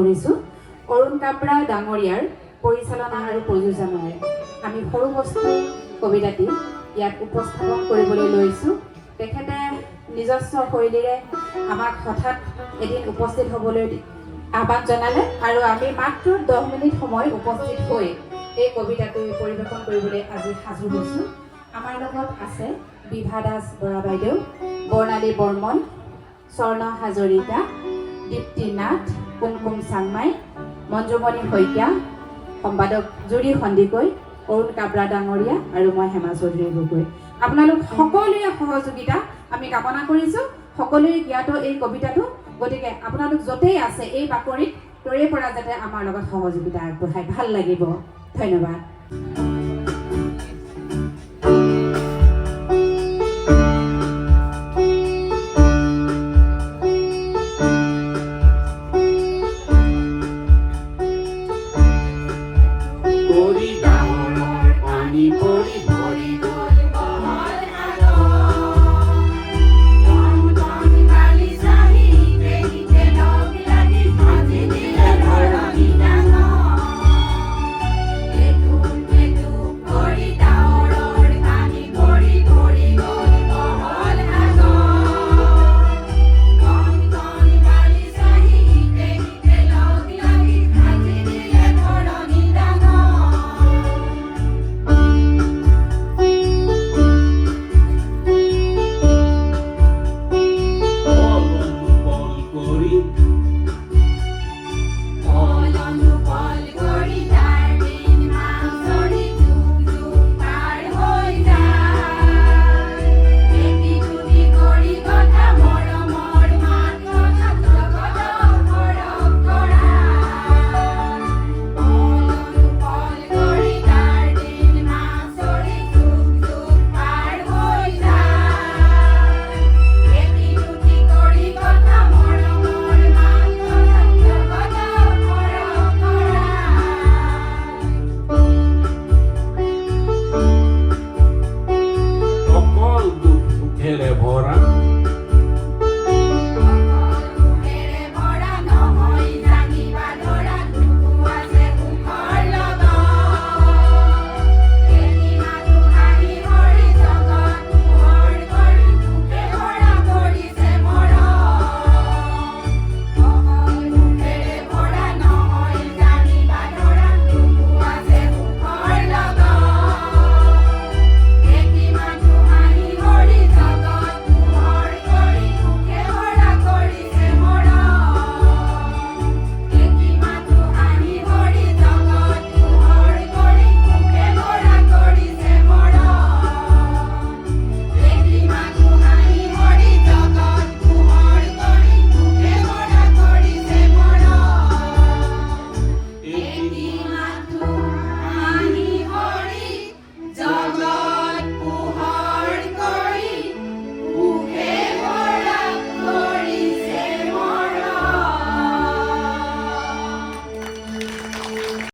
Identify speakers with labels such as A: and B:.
A: কৰিছোঁ অৰুণ কাব্ৰা ডাঙৰীয়াৰ পৰিচালনা আৰু প্ৰযোজনাৰে আমি সৰু বস্তু কবিতাটি ইয়াত উপস্থাপন কৰিবলৈ লৈছোঁ। তেখেতে নিজস্ব শৈলীৰে আমাক হঠাৎ এদিন উপস্থিত হ'বলৈ আহ্বান জনালে আৰু আমি মাত্ৰ 10 মিনিট সময় উপস্থিত হৈ এই কবিতাটো পৰিৱেশন কৰিবলৈ আজি সাজু হৈছোঁ। আমাৰ লগত আছে বিভা দাস বৰা বাইদেউ, বৰ্ণালী বৰ্মন, স্বৰ্ণ হাজৰিকা, দীপ্তি নাথ, কুমকুম চাংমাই, মঞ্জুমণি শইকীয়া, সম্পাদক জুৰি সন্দিকৈ, অৰুণ কাব্ৰা ডাঙৰীয়া আৰু মই হেমা চৌধুৰী গগৈ। আপোনালোক সকলোৰে সহযোগিতা আমি কামনা কৰিছোঁ। সকলোৱে জ্ঞাত এই কবিতাটো, গতিকে আপোনালোক য'তেই আছে এই বাকৰিত তৰে পৰা যাতে আমাৰ লগত সহযোগিতা আগবঢ়ায়, ভাল লাগিব। ধন্যবাদ।